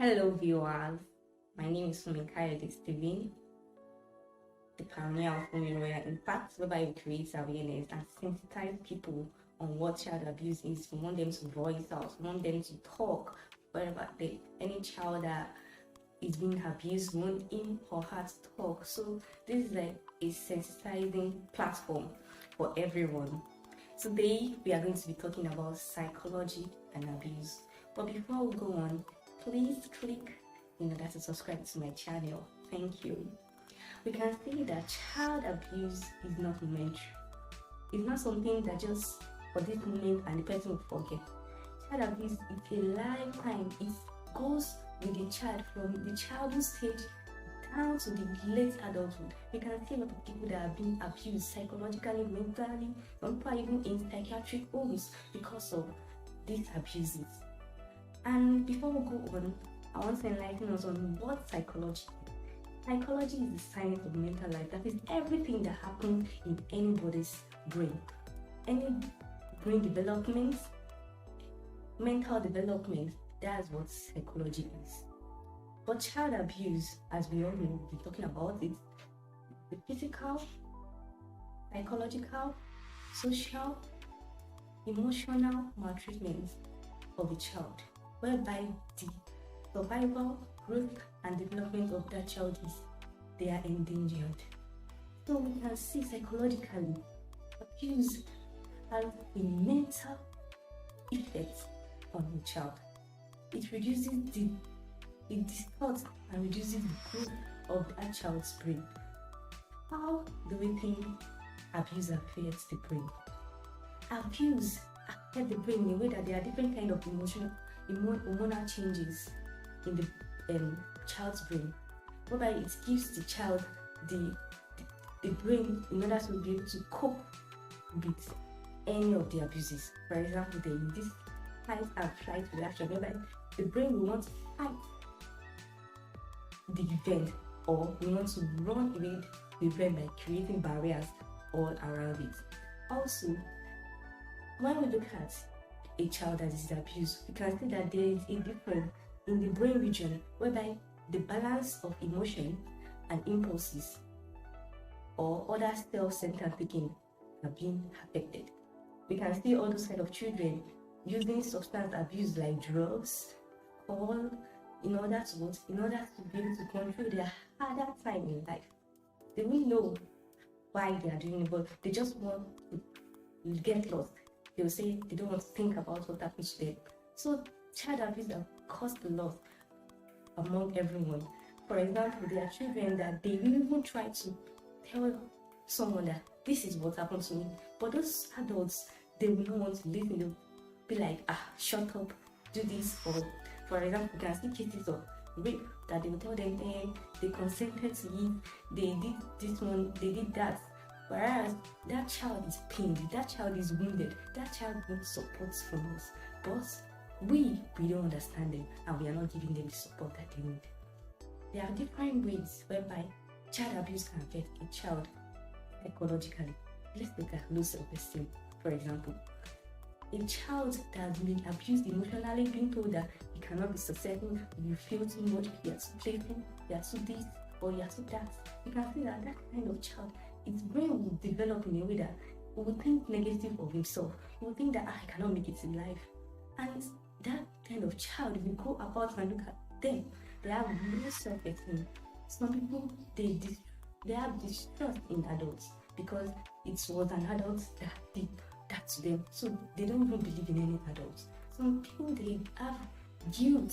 Hello viewers, my name is Sumikaya Steven, the pioneer of Women Royal Impact, whereby we create awareness and sensitize people on what child abuse is. We want them to voice out, we want them to talk wherever any child that is being abused, we want him or her to talk. So this is like a sensitizing platform for everyone. Today we are going to be talking about psychology and abuse. But before we go on, please click in order to subscribe to my channel. Thank you. We can see that child abuse is not momentary. It's not something that just for this moment and the person will forget. Child abuse is a lifetime. It goes with the child from the childhood stage down to the late adulthood. We can see a lot of people that are being abused psychologically, mentally, some people even in psychiatric homes because of these abuses. And before we go on, I want to enlighten us on what psychology is. Psychology is the science of mental life. That is everything that happens in anybody's brain. Any brain development, mental development, that's what psychology is. But child abuse, as we all know, we're talking about it, the physical, psychological, social, emotional maltreatment of a child, whereby the survival, growth, and development of that child they are endangered. So we can see psychologically, abuse has a mental effect on the child. It distorts and reduces the growth of that child's brain. How do we think abuse affects the brain? Abuse affects the brain in a way that there are different kinds of hormonal changes in the child's brain, whereby it gives the child the brain in order to be able to cope with any of the abuses. For example, there is this fight and flight reaction, whereby the brain will want to fight the event, or we want to run away the event by creating barriers all around it. Also, when we look at a child that is abused, we can see that there is a difference in the brain region whereby the balance of emotion and impulses or other self-centered thinking are being affected. We can see all those kind of children using substance abuse like drugs, alcohol, in order to be able to control their harder time in life. They won't know why they are doing it, but they just want to get lost. They will say they don't want to think about what happened to them. So child abuse has caused a lot among everyone. For example, there are children that they will even try to tell someone that this is what happened to me, but those adults, they will not want to listen. They'll be like, shut up, do this. Or for example, you can see cases of rape that they will tell them, they consented to it, they did this one, they did that. Whereas that child is pained, that child is wounded, that child wants support from us. But we don't understand them, and we are not giving them the support that they need. There are different ways whereby child abuse can affect a child psychologically. Let's look at low self-esteem, for example. A child that has been abused emotionally, being told that he cannot be successful, you feel too much, you are too playful, you are too this, or you are too that. You can see that kind of child, its brain will develop in a way that he will think negative of himself. He will think that I cannot make it in life. And that kind of child, if you go about and look at them, they have low self-esteem. Some people, they have distrust in adults because it was an adult that did that to them, so they don't even believe in any adults. Some people, they have guilt,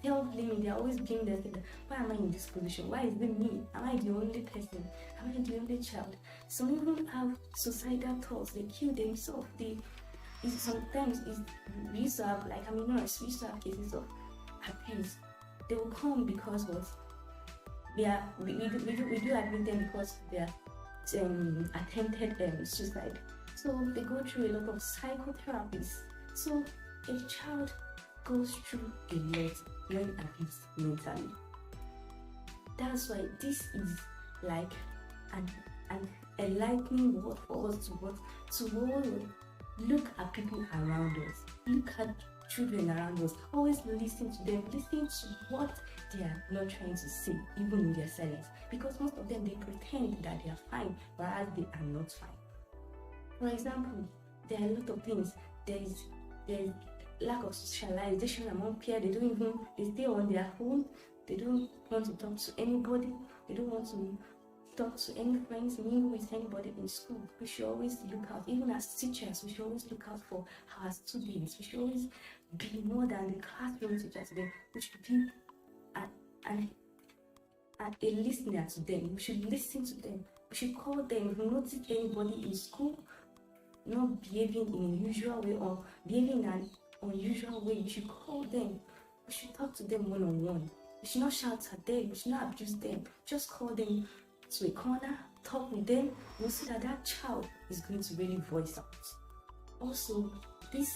self-blaming. They're always blaming themselves. Why am I in this position? Why is it me? Am I the only person? Am I the only child? Some even have suicidal thoughts. They kill themselves. Sometimes we used to have, like, I'm a nurse, we used to have cases of abuse. They will come because what we do admit them because they are attempted suicide. So they go through a lot of psychotherapies. So a child goes through a lot when abused mentally. That's why this is like an enlightening word for us to all look at people around us. Look at children around us. Always listen to them, listen to what they are not trying to say, even in their silence. Because most of them, they pretend that they are fine, whereas they are not fine. For example, there are a lot of things. There's lack of socialization among peers. They stay on their phone. They don't want to talk to anybody. They don't want to talk to any friends, mingle with anybody in school. We should always look out, even as teachers, we should always look out for our students. We should always be more than the classroom teacher to them. We should be a listener to them. We should listen to them. We should call them. If we notice anybody in school not behaving in a usual way or behaving in an unusual way, we should call them. We should talk to them one-on-one. We should not shout at them. We should not abuse them. Just call them to a corner, talk with them. We'll see that child is going to really voice out. Also, this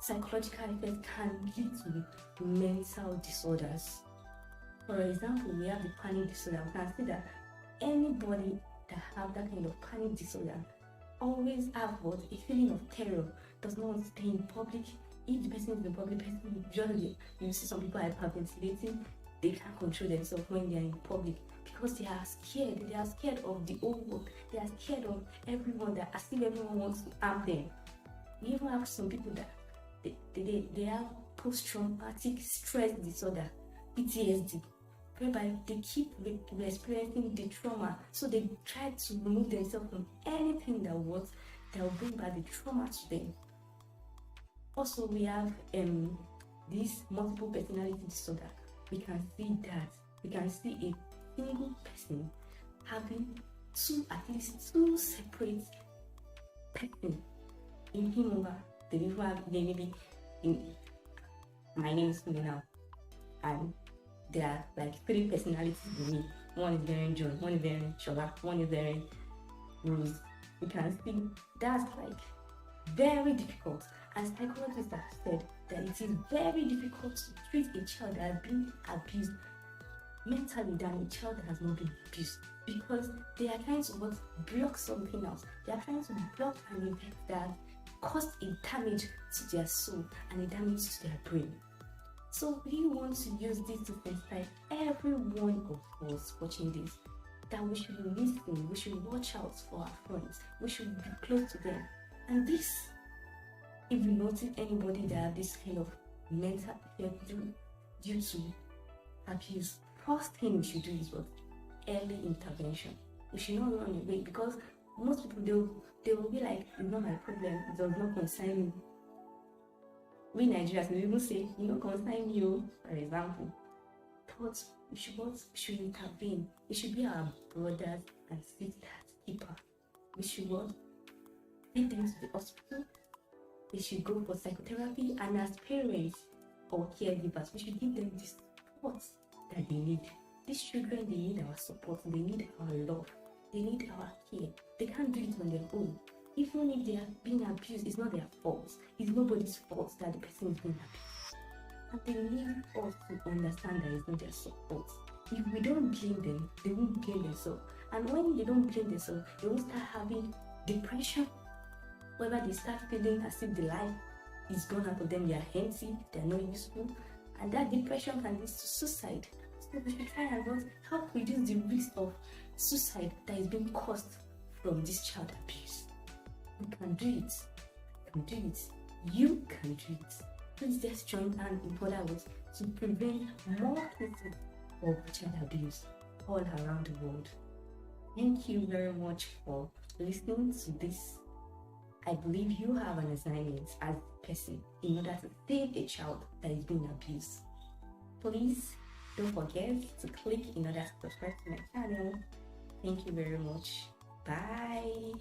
psychological effect can lead to mental disorders. For example, we have the panic disorder. We can see that anybody that have that kind of panic disorder always have what? A feeling of terror, does not want to stay in public. If the person is a public person, usually you see some people are hyperventilating, they can't control themselves when they are in public because they are scared. They are scared of the whole world. They are scared of everyone, that as if everyone wants to harm them. We even have some people that they have post-traumatic stress disorder, PTSD, whereby they keep experiencing the trauma, so they try to remove themselves from anything that will bring back the trauma to them. Also, we have this multiple personality disorder. We can see a single person having at least two separate persons in him over the people have maybe in my name is Kumi now, and there are like three personalities in me. One is wearing John, one is wearing Shola, one is wearing Rose. We can see that's like very difficult. And psychologists have said that it is very difficult to treat a child that has been abused mentally than a child that has not been abused, because they are trying to block something else. They are trying to block an event that caused a damage to their soul and a damage to their brain. So we want to use this to sensitize every one of us watching this, that we should listen, we should watch out for our friends, we should be close to them. And this, if you notice anybody that have this kind of mental effect due to abuse, first thing we should do is what? Early intervention. We should not run away, because most people they will be like, it's not my problem, it does not concern me. We Nigerians will even say, you don't concern you, for example. But we should intervene. We should be our brothers and sisters keeper. We should take them to the hospital. They should go for psychotherapy, and as parents or caregivers, we should give them the support that they need. These children, they need our support, they need our love, they need our care. They can't do it on their own. Even if they are being abused, it's not their fault. It's nobody's fault that the person is being abused. And they need us to understand that it's not their fault. If we don't blame them, they won't blame themselves. And when they don't blame themselves, they will start having depression, whereby they start feeling as if the life is gone out of them, they are empty, they are not useful, and that depression can lead to suicide. So we should try and help reduce the risk of suicide that is being caused from this child abuse. We can do it. We can do it. You can do it. Please just join hands in other words to prevent more cases of child abuse all around the world. Thank you very much for listening to this. I believe you have an assignment as a person in order to save a child that is being abused. Please don't forget to click in order to subscribe to my channel. Thank you very much. Bye.